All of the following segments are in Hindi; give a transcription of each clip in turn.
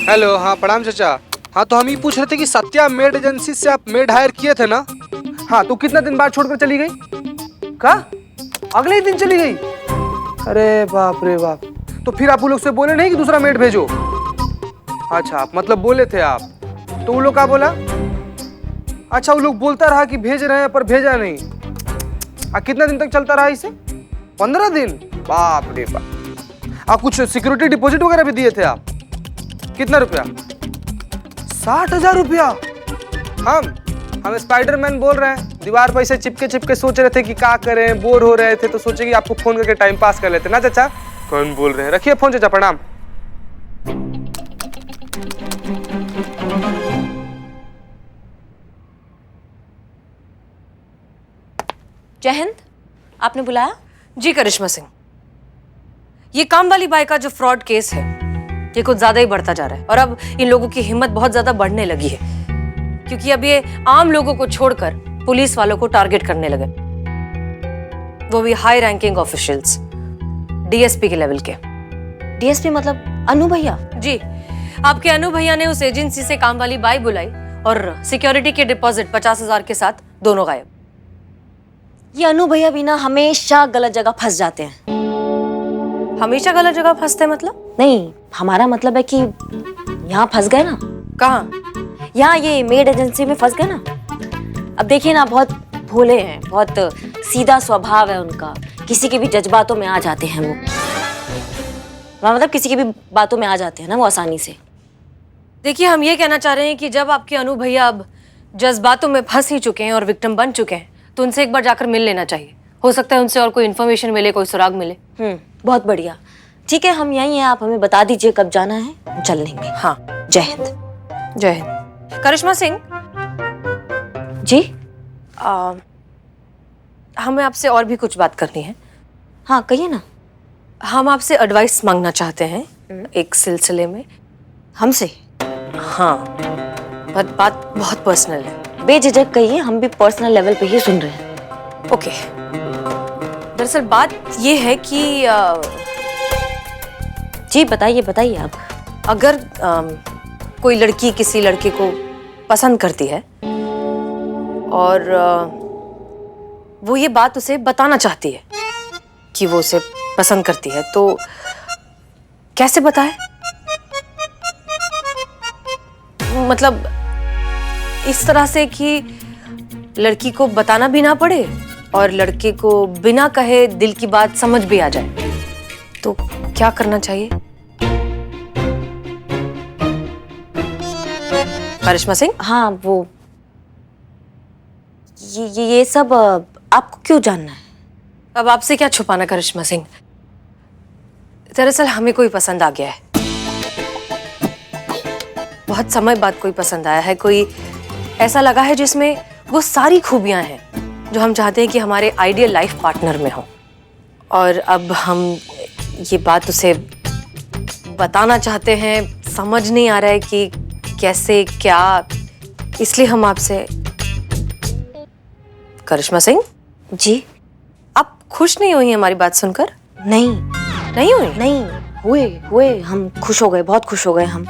हेलो, हाँ प्रणाम चाचा। हाँ तो हम ये पूछ रहे थे कि सत्या मेड एजेंसी से आप मेड हायर किए थे ना? हाँ तो कितना दिन बाद छोड़कर चली गई? का अगले ही दिन चली गई? अरे बाप रे बाप। तो फिर आप वो लोग से बोले नहीं कि दूसरा मेड भेजो? अच्छा, आप मतलब बोले थे आप, तो वो लोग क्या बोला? अच्छा, वो लोग बोलता रहा कि भेज रहे हैं पर भेजा नहीं। कितना दिन तक चलता रहा इसे? 15 दिन? बाप रे बाप। आप कुछ सिक्योरिटी डिपॉजिट वगैरह भी दिए थे आप? कितना रुपया? 60,000 रुपया। हम स्पाइडरमैन बोल रहे हैं, दीवार पर ऐसे चिपके चिपके सोच रहे थे कि क्या करें, बोर हो रहे थे तो सोचे कि आपको फोन करके टाइम पास कर लेते ना चाचा। कौन बोल रहे हैं? रखिए फोन चाचा, प्रणाम। जय हिंद। आपने बुलाया? जी करिश्मा सिंह, ये काम वाली बाई का जो फ्रॉड केस है ये कुछ ज्यादा ही बढ़ता जा रहा है और अब इन लोगों की हिम्मत बहुत ज्यादा बढ़ने लगी है, क्योंकि अब ये आम लोगों को छोड़कर पुलिस वालों को टारगेट करने लगे, वो भी हाई रैंकिंग ऑफिशियल्स, डीएसपी के लेवल के। डीएसपी मतलब अनु भैया? जी, आपके अनु भैया ने उस एजेंसी से काम वाली बाई बुलाई और सिक्योरिटी के डिपॉजिट 50,000 के साथ दोनों गायब। ये अनु भैया भी ना हमेशा गलत जगह फंस जाते हैं। हमेशा गलत जगह फंसते हैं मतलब? नहीं, हमारा मतलब है कि यहाँ फंस गए ना। कहाँ? यहाँ ये मेड एजेंसी में फंस गए ना। अब देखिए ना, बहुत भोले हैं, बहुत सीधा स्वभाव है उनका, किसी के भी जज्बातों में आ जाते हैं वो। मतलब किसी की भी बातों में आ जाते हैं ना वो आसानी से। देखिए, हम ये कहना चाह रहे हैं कि जब आपके अनु भैया अब जज्बातों में फंस ही चुके हैं और विक्टिम बन चुके हैं तो उनसे एक बार जाकर मिल लेना चाहिए। हो सकता है उनसे और कोई इन्फॉर्मेशन मिले, कोई सुराग मिले। बहुत बढ़िया। ठीक है, हम यहीं हैं, आप हमें बता दीजिए कब जाना है, हम चल लेंगे। हाँ, जय हिंद। जय हिंद। करिश्मा सिंह जी? हमें आपसे और भी कुछ बात करनी है। हाँ कहिए ना। हम आपसे एडवाइस मांगना चाहते हैं एक सिलसिले में। हमसे? हाँ, पर बात बहुत पर्सनल है। बेझिझक कहिए, हम भी पर्सनल लेवल पे ही सुन रहे हैं। ओके। दरअसल बात ये है कि जी बताइए बताइए आप। अगर कोई लड़की किसी लड़के को पसंद करती है और वो ये बात उसे बताना चाहती है कि वो उसे पसंद करती है, तो कैसे बताए? मतलब इस तरह से कि लड़की को बताना भी ना पड़े और लड़के को बिना कहे दिल की बात समझ भी आ जाए, तो क्या करना चाहिए? करिश्मा सिंह? हाँ, वो ये सब आपको क्यों जानना है? अब आपसे क्या छुपाना करिश्मा सिंह, दरअसल हमें कोई पसंद आ गया है। बहुत समय बाद कोई पसंद आया है, कोई ऐसा लगा है जिसमें वो सारी खूबियां हैं जो हम चाहते हैं कि हमारे आइडियल लाइफ पार्टनर में हो। और अब हम ये बात उसे बताना चाहते हैं, समझ नहीं आ रहा है कि कैसे क्या, इसलिए हम आपसे। करिश्मा सिंह जी? आप खुश नहीं हुई हमारी बात सुनकर? नहीं। नहीं हुई? नहीं हुए हम खुश हो गए, बहुत खुश हो गए हम।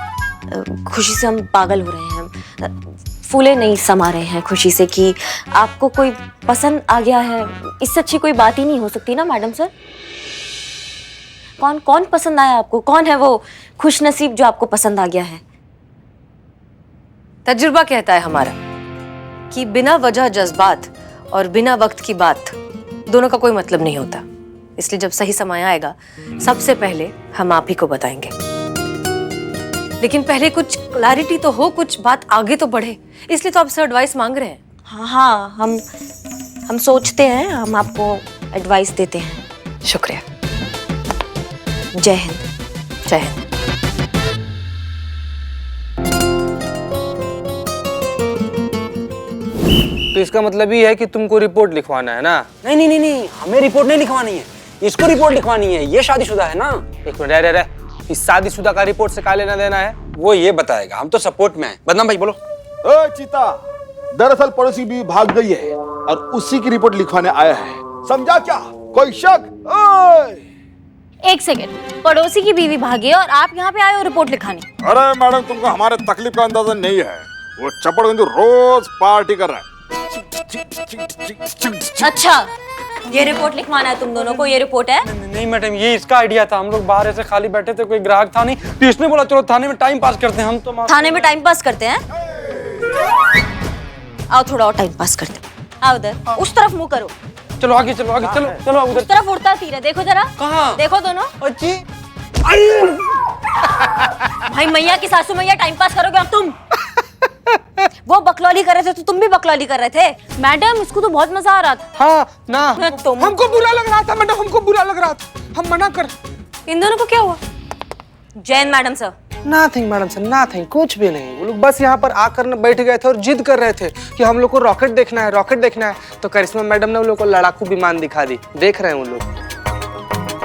खुशी से हम पागल हो रहे हैं, फूले नहीं समा रहे हैं खुशी से कि आपको कोई पसंद आ गया है। इससे अच्छी कोई बात ही नहीं हो सकती ना मैडम सर। कौन कौन पसंद आया आपको? कौन है वो खुश नसीब जो आपको पसंद आ गया है? तजुर्बा कहता है हमारा कि बिना वजह जज्बात और बिना वक्त की बात दोनों का कोई मतलब नहीं होता। इसलिए जब सही समय आएगा सबसे पहले हम आप ही को बताएंगे, लेकिन पहले कुछ क्लैरिटी तो हो, कुछ बात आगे तो बढ़े, इसलिए तो आपसे एडवाइस मांग रहे हैं। हाँ, हम सोचते हैं, हम आपको एडवाइस देते हैं। शुक्रिया। जय हिंद। जय हिंद। तो इसका मतलब ये है कि तुमको रिपोर्ट लिखवाना है ना? नहीं नहीं नहीं नहीं, हमें रिपोर्ट नहीं लिखवानी है, इसको रिपोर्ट लिखवानी है। ये शादीशुदा है ना। एक मिनट, रह इस शादीशुदा का रिपोर्ट से क्या लेना देना है? वो ये बताएगा, हम तो सपोर्ट में हैं। बदनाम भाई बोलो। ओए चीता, दरअसल पड़ोसी भी भाग गई है और उसी की रिपोर्ट लिखवाने आया है, समझा क्या? कोई शक? ओए एक सेकंड, पड़ोसी की बीवी भागी और आप यहाँ पे आए हो रिपोर्ट लिखाने? अरे मैडम, तुमको हमारे तकलीफ का अंदाजा नहीं है। वो चपड़गंजू रोज पार्टी कर रहा है। अच्छा, ये रिपोर्ट लिखवाना है तुम दोनों को? ये रिपोर्ट है? नहीं मैडम, ये इसका आइडिया था। हम लोग बाहर ऐसे खाली बैठे थे, कोई ग्राहक था नहीं, तो इसने बोला चलो थाने में टाइम पास करते हैं। हम तो थाने में टाइम पास करते हैं? आओ थोड़ा और टाइम पास करते हैं। आओ उधर, उस तरफ मुंह करो। चलो आगे, चलो आगे, चलो चलो उधर। उस तरफ उड़ता तीर है, देखो जरा। कहाँ? देखो दोनों। अच्छी। भाई मैया की सासू मैया, टाइम पास करोगे अब तुम? वो बकलौली कर रहे थे तो तुम भी बकलौली कर रहे थे। मैडम, उसको तो बहुत मजा आ रहा था। हाँ ना, तुम हमको बुरा लग रहा था मैडम, हमको बुरा लग रहा था, हम मना कर। इन दोनों को क्या हुआ? Jain madam sir. Nothing madam sir, nothing, कुछ भी नहीं। वो लोग बस यहाँ पर आकर बैठ गए थे और जिद कर रहे थे कि हम लोग को रॉकेट देखना है, रॉकेट देखना है। तो करिश्मा मैडम ने उन लोग को लड़ाकू विमान दिखा दी। देख रहे हैं वो लोग।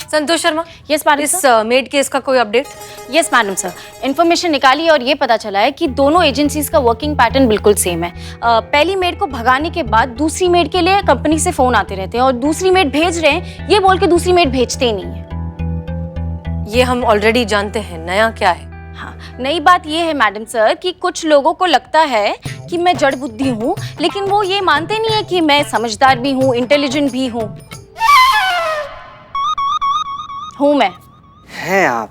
संतोष शर्मा, यस मैडम इस सर। मेड केस का कोई update? Yes madam sir, information निकाली और ये पता चला है कि दोनों एजेंसीज का वर्किंग पैटर्न बिल्कुल सेम है। पहली मेड को भगाने के बाद दूसरी मेड के लिए कंपनी से फोन आते रहते हैं और दूसरी मेड भेज रहे हैं ये बोल के दूसरी मेड भेजते ही नहीं है। ये हम ऑलरेडी जानते हैं, नया क्या है? हाँ, नई बात ये है मैडम सर कि कुछ लोगों को लगता है कि मैं जड़ बुद्धि हूँ, लेकिन वो ये मानते नहीं है कि मैं समझदार भी हूँ, इंटेलिजेंट भी हूँ मैं। हैं आप?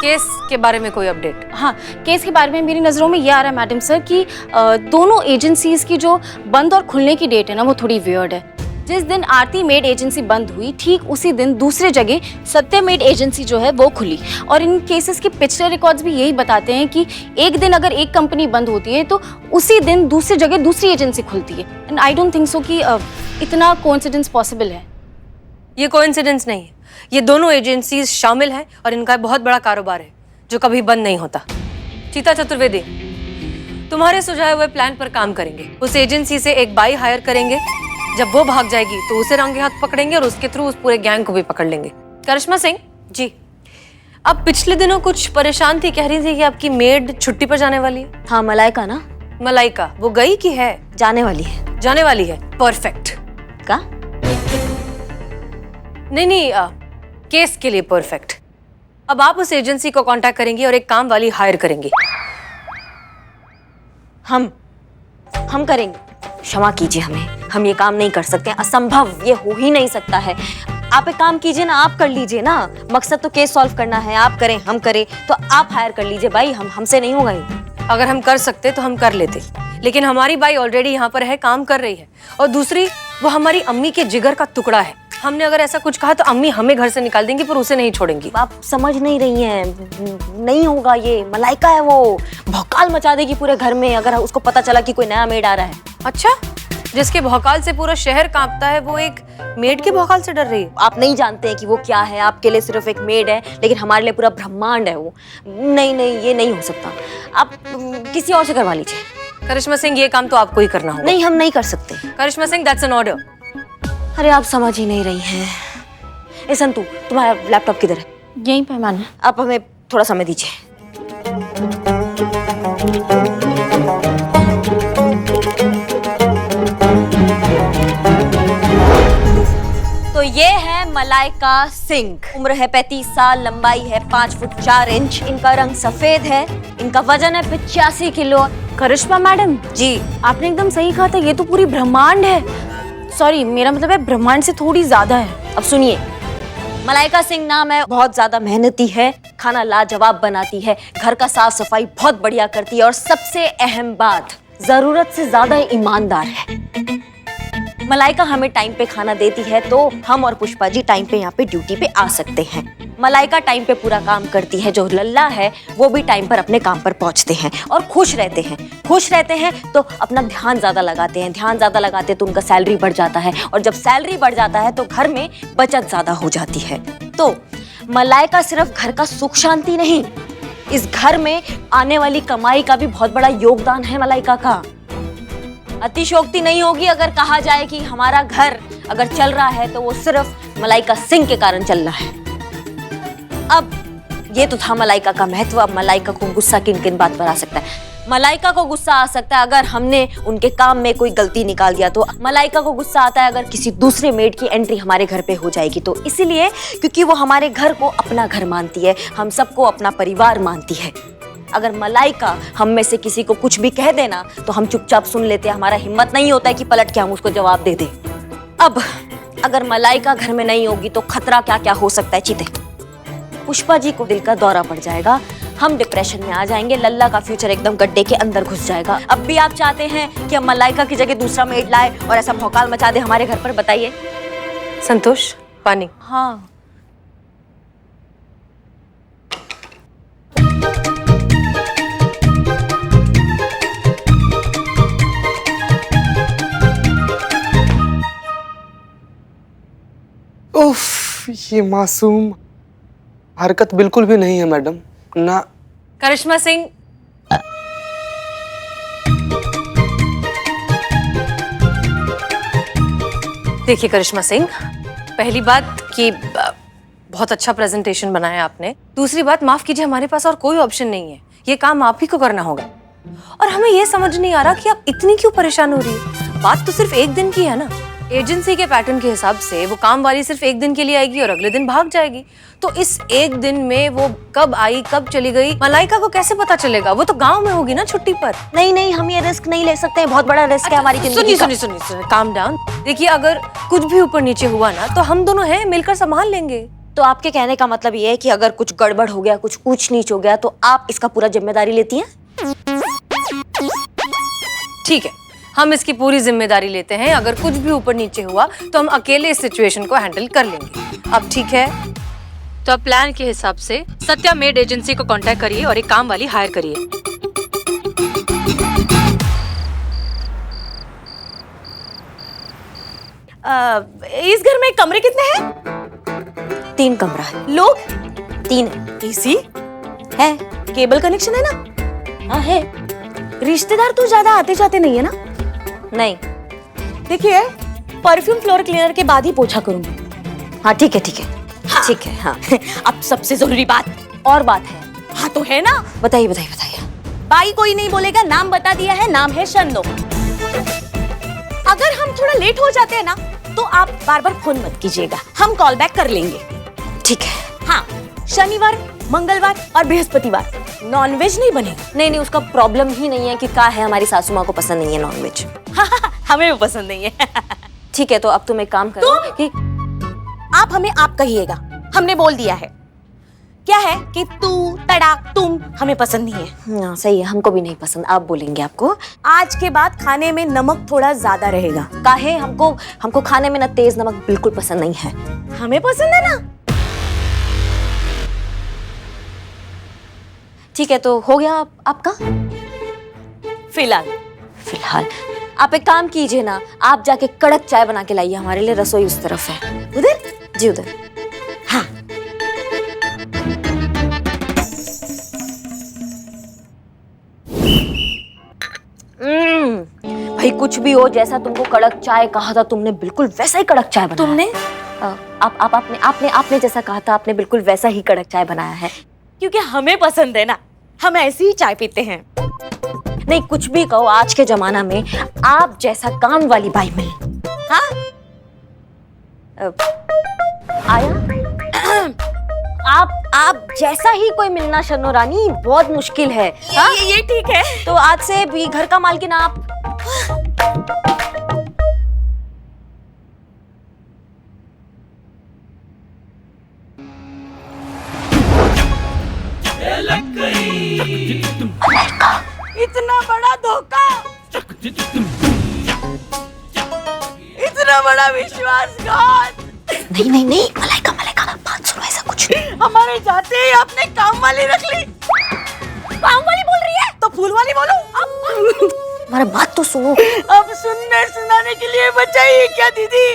केस के बारे में कोई अपडेट? हाँ, केस के बारे में मेरी नज़रों में ये आ रहा है मैडम सर कि दोनों एजेंसीज की जो बंद और खुलने की डेट है ना, वो थोड़ी वियर्ड है। जिस दिन आरती मेड एजेंसी बंद हुई, ठीक उसी दिन दूसरे जगह सत्य मेड एजेंसी जो है वो खुली। और इन केसेस के पिछले रिकॉर्ड्स भी यही बताते हैं कि एक दिन अगर एक कंपनी बंद होती है तो उसी दिन दूसरी जगह दूसरी एजेंसी खुलती है। And I don't think so कि इतना कोइंसिडेंस पॉसिबल है। ये कोइंसिडेंस नहीं है, ये दोनों एजेंसीज शामिल हैं और इनका बहुत बड़ा कारोबार है जो कभी बंद नहीं होता। चीता चतुर्वेदी, तुम्हारे सुझाए हुए प्लान पर काम करेंगे। उस एजेंसी से एक बाई हायर करेंगे, जब वो भाग जाएगी तो उसे रंगे हाथ पकड़ेंगे और उसके थ्रू उस पूरे गैंग को भी पकड़ लेंगे। करिश्मा सिंह जी, अब पिछले दिनों कुछ परेशान थी, कह रही थी कि आपकी मेड छुट्टी पर जाने वाली है। हाँ, मलाइका ना? मलाइका, वो गई कि है? जाने वाली है। जाने वाली है, परफेक्ट। का? नहीं, केस के लिए परफेक्ट। अब आप उस एजेंसी को कांटेक्ट करेंगी और एक काम वाली हायर करेंगी। हम करेंगे। क्षमा कीजिए हमें, हम ये काम नहीं कर सकते, असंभव, ये हो ही नहीं सकता है। आप एक काम कीजिए ना, आप कर लीजिए ना। मकसद तो केस सॉल्व करना है, आप करें हम करें, तो आप हायर कर लीजिए भाई, हमसे नहीं होगा ये। अगर हम कर सकते तो हम कर लेते, लेकिन हमारी बाई ऑलरेडी यहाँ पर है, काम कर रही है। और दूसरी, वो हमारी अम्मी के जिगर का टुकड़ा है। हमने अगर ऐसा कुछ कहा तो अम्मी हमें घर से निकाल देंगी, पर उसे नहीं छोड़ेंगी। आप समझ नहीं रही हैं, नहीं होगा ये। मलाइका है, वो भौकाल मचा देगी पूरे घर में अगर उसको पता चला कि कोई नया मेड आ रहा है। अच्छा, जिसके भौकाल से पूरा शहर कांपता है, वो एक मेड के भौकाल से डर रही है? आप नहीं जानते हैं कि वो क्या है। आपके लिए सिर्फ एक मेड है, लेकिन हमारे लिए पूरा ब्रह्मांड है वो। नहीं, ये नहीं हो सकता। आप किसी और से करवा लीजिए। करिश्मा सिंह, ये काम तो आपको ही करना होगा। नहीं, हम नहीं कर सकते। करिश्मा सिंह, दैट्स एन ऑर्डर। अरे आप समझ ही नहीं रही हैं। ए संतू, तुम्हारा लैपटॉप किधर है? यहीं पे मैंने। आप हमें थोड़ा समय दीजिए। तो ये है मलाइका सिंह। उम्र है 35 साल, लंबाई है 5 फुट 4 इंच। इनका रंग सफेद है, इनका वजन है 85 किलो। करिश्मा मैडम जी, आपने एकदम सही कहा था, ये तो पूरी ब्रह्मांड है। सॉरी, मेरा मतलब है ब्रह्मांड से थोड़ी ज्यादा है। अब सुनिए, मलाइका सिंह नाम है, बहुत ज्यादा मेहनती है, खाना लाजवाब बनाती है, घर का साफ सफाई बहुत बढ़िया करती है और सबसे अहम बात, जरूरत से ज्यादा ईमानदार है। मलाइका हमें टाइम पे खाना देती है तो हम और पुष्पा जी टाइम पे यहाँ पे ड्यूटी पे आ सकते हैं। मलाइका टाइम पे पूरा काम करती है। जो लल्ला है वो भी टाइम पर अपने काम पर पहुँचते हैं और खुश रहते हैं। खुश रहते हैं तो अपना ध्यान ज्यादा लगाते हैं, ध्यान ज्यादा लगाते हैं तो उनका सैलरी बढ़ जाता है, और जब सैलरी बढ़ जाता है तो घर में बचत ज्यादा हो जाती है। तो मलाइका सिर्फ घर का सुख शांति नहीं, इस घर में आने वाली कमाई का भी बहुत बड़ा योगदान है मलाइका का। अतिशयोक्ति नहीं होगी अगर कहा जाए कि हमारा घर अगर चल रहा है तो वो सिर्फ मलाइका सिंह के कारण चल रहा है। अब ये तो था मलाइका का महत्व। अब मलाइका को गुस्सा किन किन बात पर आ सकता है। मलाइका को गुस्सा आ सकता है अगर हमने उनके काम में कोई गलती निकाल दिया तो। मलाइका को गुस्सा आता है अगर किसी दूसरे मेड की एंट्री हमारे घर पे हो जाएगी तो। इसीलिए क्योंकि वो हमारे घर को अपना घर मानती है, हम सबको अपना परिवार मानती है। अगर मलाइका हम में से किसी को कुछ भी कह देना तो हम चुपचाप सुन लेते हैं, हमारा हिम्मत नहीं होता है कि पलट के हम उसको जवाब दे दें। अब अगर मलाइका घर में नहीं होगी तो खतरा क्या क्या हो सकता है चीते। पुष्पा जी को दिल का दौरा पड़ जाएगा, हम डिप्रेशन में आ जाएंगे, लल्ला का फ्यूचर एकदम गड्ढे के अंदर घुस जाएगा। अब भी आप चाहते हैं कि हम मलाइका की जगह दूसरा मेड लाए और ऐसा भौकाल मचा दे हमारे घर पर? बताइए। संतोष, पानी। हाँ उफ, ये मासूम हरकत बिल्कुल भी नहीं है मैडम ना। करिश्मा सिंह, देखिए करिश्मा सिंह, पहली बात कि बहुत अच्छा प्रेजेंटेशन बनाया आपने। दूसरी बात, माफ कीजिए, हमारे पास और कोई ऑप्शन नहीं है, ये काम आप ही को करना होगा। और हमें ये समझ नहीं आ रहा कि आप इतनी क्यों परेशान हो रही है। बात तो सिर्फ एक दिन की है ना। एजेंसी के पैटर्न के हिसाब से वो काम वाली सिर्फ एक दिन के लिए आएगी और अगले दिन भाग जाएगी। तो इस एक दिन में वो कब आई कब चली गई मलाइका को कैसे पता चलेगा? वो तो गांव में होगी ना छुट्टी पर। नहीं, हम ये रिस्क नहीं ले सकते हैं, बहुत बड़ा रिस्क है हमारी जिंदगी का। सुनिए, काम डाउन। देखिए, अगर कुछ भी ऊपर नीचे हुआ ना तो हम दोनों हैं, मिलकर संभाल लेंगे। तो आपके कहने का मतलब ये है कि अगर कुछ गड़बड़ हो गया, कुछ ऊंच नीच हो गया तो आप इसका पूरा जिम्मेदारी लेती हैं? ठीक है, हम इसकी पूरी जिम्मेदारी लेते हैं। अगर कुछ भी ऊपर नीचे हुआ तो हम अकेले इस सिचुएशन को हैंडल कर लेंगे। अब ठीक है, तो अब प्लान के हिसाब से सत्या मेड एजेंसी को कांटेक्ट करिए और एक काम वाली हायर करिए। इस घर में कमरे कितने हैं? 3 कमरा है। लोग? 3 है। एसी है? केबल कनेक्शन है ना? हाँ है। रिश्तेदार तो ज्यादा आते जाते नहीं है ना? नहीं। देखिए, परफ्यूम फ्लोर क्लीनर के बाद ही पोछा करूंगी। हाँ ठीक है, ठीक है, हाँ। ठीक है। हाँ अब सबसे जरूरी बात और बात है। हाँ तो है ना? बताइए बताइए बताइए। भाई कोई नहीं बोलेगा, नाम बता दिया है, नाम है शंदो। अगर हम थोड़ा लेट हो जाते हैं ना तो आप बार बार फोन मत कीजिएगा, हम कॉल बैक कर लेंगे। ठीक है। हाँ, शनिवार, मंगलवार और बृहस्पतिवार नॉनवेज नहीं बनेगा। नहीं, उसका प्रॉब्लम ही नहीं है कि क्या है, हमारी सासू माँ को पसंद नहीं है नॉनवेज। हमें वो पसंद नहीं है। ठीक है, तो अब तुम एक काम करो कि आप हमें आप कहिएगा, हमने बोल दिया है। क्या है कि तू, तड़ाक, तुम हमें पसंद नहीं है। हाँ सही है, हमको भी नहीं पसंद, आप बोलेंगे आपको। आज के बाद खाने में नमक थोड़ा ज्यादा रहेगा। काहे? हमको खाने में ना तेज नमक बिल्कुल पसंद नहीं है। हमें पसंद है ना। ठीक है, तो हो गया आपका? फिलहाल आप एक काम कीजिए ना, आप जाके कड़क चाय बना के लाइए हमारे लिए, रसोई उस तरफ है। उधर? जी उधर। हाँ। भाई कुछ भी हो, जैसा तुमको कड़क चाय कहा था तुमने बिल्कुल वैसा ही कड़क चाय बनाया। तुमने? आपने जैसा कहा था आपने बिल्कुल वैसा ही कड़क चाय बनाया है। क्योंकि हमें पसंद है ना, हम ऐसी ही चाय पीते हैं। नहीं कुछ भी कहो, आज के जमाना में आप जैसा काम वाली बाई मिले। हाँ? आया? आप जैसा ही कोई मिलना शनो रानी बहुत मुश्किल है। हाँ? ये ठीक है। तो आज से भी घर का मालकिन आप। इतना बड़ा धोखा, इतना बड़ा विश्वासघात। नहीं मलाइका बात सुनो, ऐसा कुछ नहीं। हमारे जाते ही आपने काम वाली रख ली। काम वाली बोल रही है तो फूल वाली बोलो। हमारा बात तो सुनो। अब सुनने सुनाने के लिए बचाइए क्या दीदी?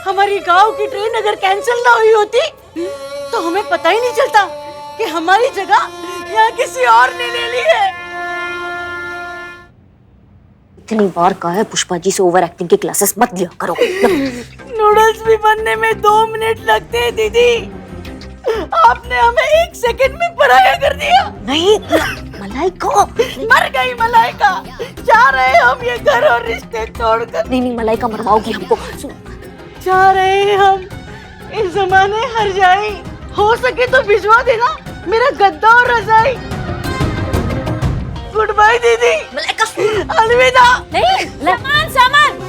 हमारी गांव की ट्रेन अगर कैंसिल ना हुई होती तो हमें पता ही नहीं चलता कि हमारी जगह यहाँ किसी और ने ले ली है। इतनी बार कहा है पुष्पा जी से ओवर एक्टिंग की क्लासेस मत लिया करो। नूडल्स भी बनने में 2 मिनट लगते हैं दीदी, आपने हमें 1 सेकंड में पराया कर दिया। नहीं मलाइका मर गई मलाइका। जा रहे हम ये घर और रिश्ते छोड़कर। नहीं नहीं, मलाइका मरवाओगी हमको। जा रहे हैं हम इस जमाने हर जाए। हो सके तो भिजवा देना मेरा गद्दा और रजाई। गुड बाय दीदी। मलाइका अलविदा। नहीं, सामान सामान।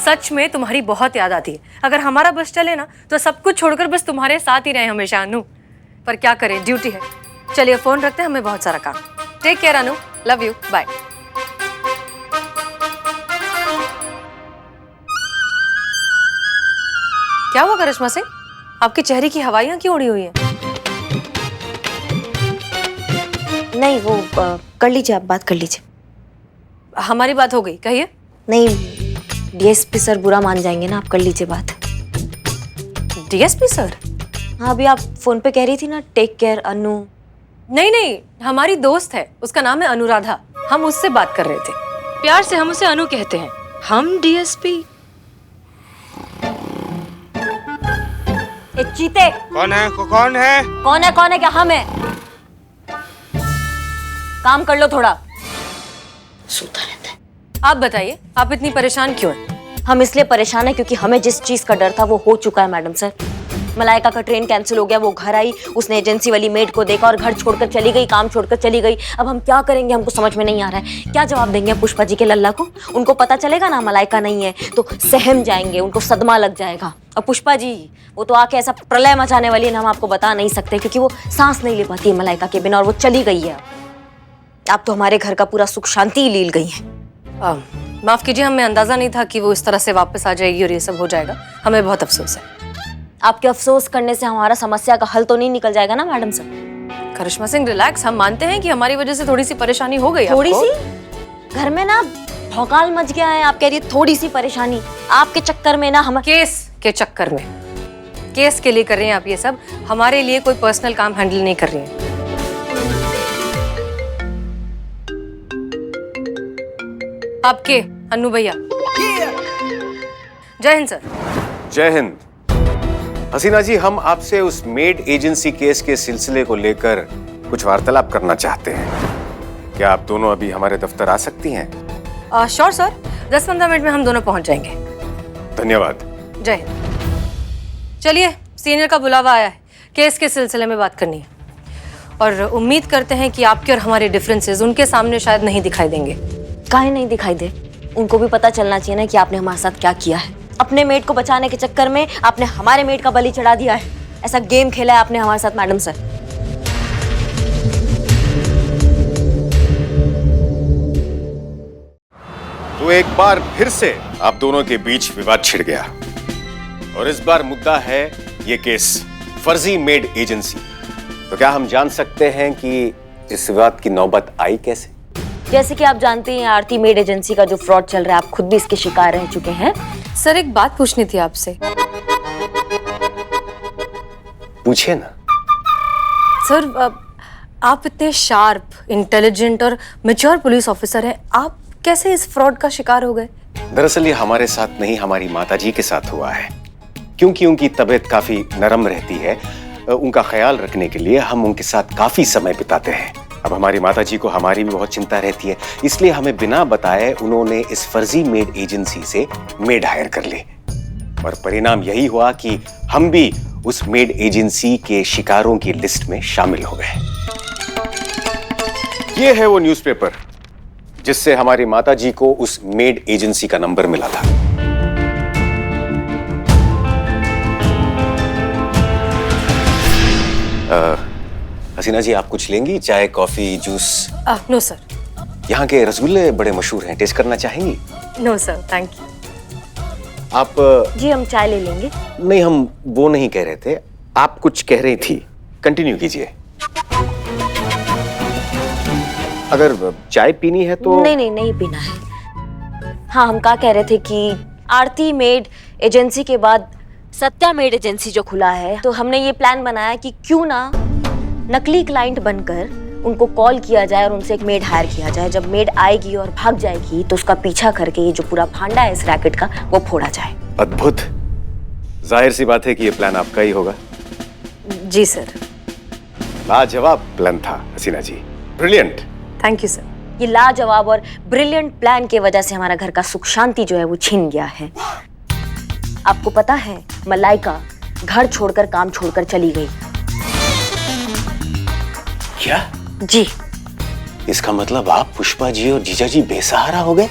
सच में तुम्हारी बहुत याद आती है। अगर हमारा बस चले ना तो सब कुछ छोड़कर बस तुम्हारे साथ ही रहे हमेशा अनु। पर क्या करें, ड्यूटी है। चलिए फोन रखते हैं, हमें बहुत सारा काम। Take care Anu, love you, bye. क्या हुआ करिश्मा सिंह, आपके चेहरे की हवाइयां क्यों उड़ी हुई हैं? नहीं वो कर लीजिए, आप बात कर लीजिए। हमारी बात हो गई, कहिए। नहीं, डीएसपी सर बुरा मान जाएंगे ना, आप कर लीजिए बात। DSP sir? हाँ, अभी आप फोन पे कह रही थी ना टेक केयर अनु। नहीं नहीं, हमारी दोस्त है, उसका नाम है अनुराधा। हम उससे बात कर रहे थे। प्यार से हम उसे अनु कहते हैं। हम डीएसपी। चीते कौन है? कौन है? कौन है क्या? हम है। काम कर लो थोड़ा। सोता रहता है। आप बताइए, आप इतनी परेशान क्यों हैं? हम इसलिए परेशान है क्योंकि हमें जिस चीज का डर था वो हो चुका है मैडम सर। मलाइका का ट्रेन कैंसिल हो गया, वो घर आई, उसने एजेंसी वाली मेड को देखा और घर छोड़कर चली गई, काम छोड़कर चली गई। अब हम क्या करेंगे, हमको समझ में नहीं आ रहा है। क्या जवाब देंगे पुष्पा जी के लल्ला को? उनको पता चलेगा ना मलाइका नहीं है तो सहम जाएंगे, उनको सदमा लग जाएगा। और पुष्पा जी वो तो आके ऐसा प्रलय मचाने वाली है ना, हम आपको बता नहीं सकते क्योंकि वो सांस नहीं ले पाती है मलाइका के बिना, और वो चली गई है। आप तो हमारे घर का पूरा सुख शांति लील गई है। माफ कीजिए, हमें अंदाजा नहीं था कि वो इस तरह से वापस आ जाएगी और ये सब हो जाएगा। हमें बहुत अफसोस है। आपके अफसोस करने से हमारा समस्या का हल तो नहीं निकल जाएगा ना मैडम सर। करिश्मा सिंह रिलैक्स, हम मानते हैं कि हमारी वजह से थोड़ी सी परेशानी हो गई। थोड़ी आपको? सी? घर में ना भौकाल मच गया है। आप कह रही है थोड़ी सी परेशानी, आपके चक्कर में ना हम केस के चक्कर में, केस के लिए कर रहे हैं आप ये सब, हमारे लिए कोई पर्सनल काम हैंडल नहीं कर रही हैं। आपके अनु भैया। जय हिंद सर। जय हिंद। हसीना जी, हम आपसे उस मेड एजेंसी केस के सिलसिले को लेकर कुछ वार्तालाप करना चाहते हैं। क्या आप दोनों अभी हमारे दफ्तर आ सकती हैं? श्योर सर, 10-15 मिनट में हम दोनों पहुंच जाएंगे। धन्यवाद। जय हिंद। चलिए, सीनियर का बुलावा आया है, केस के सिलसिले में बात करनी है। और उम्मीद करते हैं कि आपके और हमारे डिफरेंसेस उनके सामने शायद नहीं दिखाई देंगे। काहे नहीं दिखाई दे? उनको भी पता चलना चाहिए ना कि आपने हमारे साथ क्या किया है। अपने मेड को बचाने के चक्कर में आपने हमारे मेड का बलि चढ़ा दिया है। ऐसा गेम खेला है आपने हमारे साथ मैडम सर। तो एक बार फिर से आप दोनों के बीच विवाद छिड़ गया और इस बार मुद्दा है ये केस फर्जी मेड एजेंसी। तो क्या हम जान सकते हैं कि इस विवाद की नौबत आई कैसे? जैसे कि आप जानते हैं आरती मेड एजेंसी का जो फ्रॉड चल रहा है, आप खुद भी इसके शिकार रह चुके हैं। सर, एक बात पूछनी थी आपसे। पूछिए ना। सर, आप इतने शार्प, इंटेलिजेंट और मैच्योर पुलिस ऑफिसर हैं, आप कैसे इस फ्रॉड का शिकार हो गए? दरअसल ये हमारे साथ नहीं, हमारी माताजी के साथ हुआ है। क्योंकि उनकी तबीयत काफी नरम रहती है, उनका ख्याल रखने के लिए हम उनके साथ काफी समय बिताते हैं। अब हमारी माताजी को हमारी भी बहुत चिंता रहती है, इसलिए हमें बिना बताए उन्होंने इस फर्जी मेड एजेंसी से मेड हायर कर ली। और परिणाम यही हुआ कि हम भी उस मेड एजेंसी के शिकारों की लिस्ट में शामिल हो गए। ये है वो न्यूज़पेपर जिससे हमारी माताजी को उस मेड एजेंसी का नंबर मिला था। हसीना जी, आप कुछ लेंगी? चाय, कॉफी, जूस? No sir. यहाँ के रसगुल्ले बड़े मशहूर हैं, टेस्ट करना चाहेंगी? No sir, thank you. आप? जी हम चाय ले लेंगे। नहीं, हम वो नहीं कह रहे थे, आप कुछ कह रही थी, कंटिन्यू कीजिए। अगर चाय पीनी है तो नहीं नहीं नहीं पीना है। हाँ, हम क्या कह रहे थे कि आरती मेड एजेंसी के बाद सत्या मेड एजेंसी जो खुला है, तो हमने ये प्लान बनाया कि क्यों ना नकली क्लाइंट बनकर उनको कॉल किया जाए और उनसे एक मेड हायर किया जाए। जब मेड आएगी और भाग जाएगी तो उसका पीछा करके ये जो पूरा फांडा है इस रैकेट का वो फोड़ा जाए। अद्भुत। जाहिर सी बात है कि ये प्लान आपका ही होगा। जी सर। लाजवाब प्लान था हसीना जी, ब्रिलियंट। Thank you sir. ये लाजवाब और ब्रिलियंट प्लान की वजह से हमारा घर का सुख शांति जो है वो छिन गया है। आपको पता है, मलाइका घर छोड़कर काम छोड़कर चली गई। क्या? जी। इसका मतलब आप, पुष्पा जी और जीजा जी बेसहारा हो गए?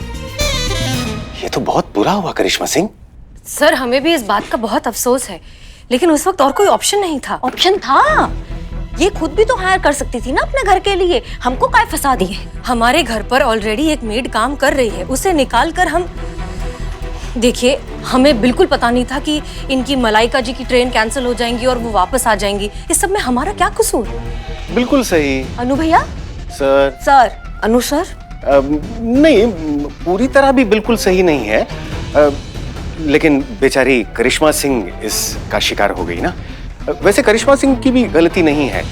ये तो बहुत बुरा हुआ करिश्मा सिंह। सर, हमें भी इस बात का बहुत अफसोस है, लेकिन उस वक्त और कोई ऑप्शन नहीं था। ऑप्शन था, ये खुद भी तो हायर कर सकती थी ना अपने घर के लिए। हमको काय फंसा दिए? हमारे घर पर ऑलरेडी एक मेड काम कर रही है, उसे निकाल कर हम, देखिए हमें बिल्कुल पता नहीं था कि इनकी मलाइका जी की ट्रेन कैंसिल हो जाएंगी और वो वापस आ जाएंगी। इस सब में हमारा क्या कसूर? बिल्कुल सही। अनु भैया? सर। सर। अनु सर? नहीं, पूरी तरह भी बिल्कुल सही नहीं है, लेकिन बेचारी करिश्मा सिंह इसका शिकार हो गई ना। वैसे करिश्मा सिंह की भी गलती नहीं है,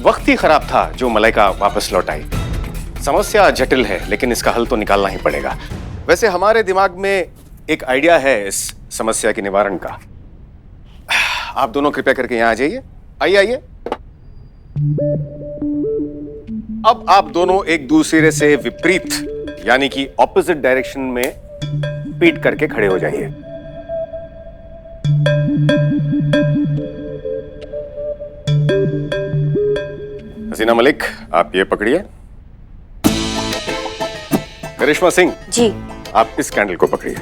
वक्त ही खराब था जो मलाइका वापस लौट आई। समस्या जटिल है, लेकिन इसका हल तो निकालना ही पड़ेगा। वैसे हमारे दिमाग में एक आइडिया है इस समस्या के निवारण का। आप दोनों कृपया करके यहाँ आ जाइए। आइए आइए। अब आप दोनों एक दूसरे से विपरीत यानी कि ऑपोजिट डायरेक्शन में पीट करके खड़े हो जाइए। हसीना मलिक, आप ये पकड़िए। करिश्मा सिंह जी, आप इस कैंडल को पकड़िए।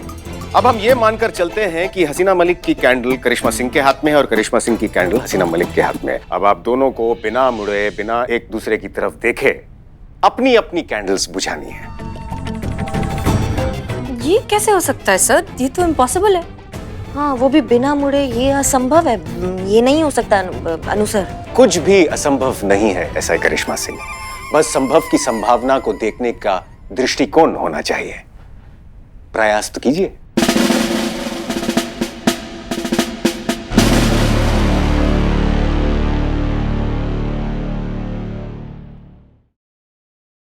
अब हम ये मानकर चलते हैं कि हसीना मलिक की कैंडल करिश्मा सिंह के हाथ में है और करिश्मा सिंह की कैंडल हसीना मलिक के हाथ में है। अब आप दोनों को बिना मुड़े, बिना एक दूसरे की तरफ देखे अपनी अपनी कैंडल्स बुझानी है। ये कैसे हो सकता है सर? ये तो इम्पॉसिबल है। हाँ, वो भी बिना मुड़े, ये असंभव है। ये नहीं हो सकता अनु सर। कुछ भी असंभव नहीं है ऐसा है करिश्मा सिंह, बस संभव की संभावना को देखने का दृष्टिकोण होना चाहिए। प्रयास तो कीजिए।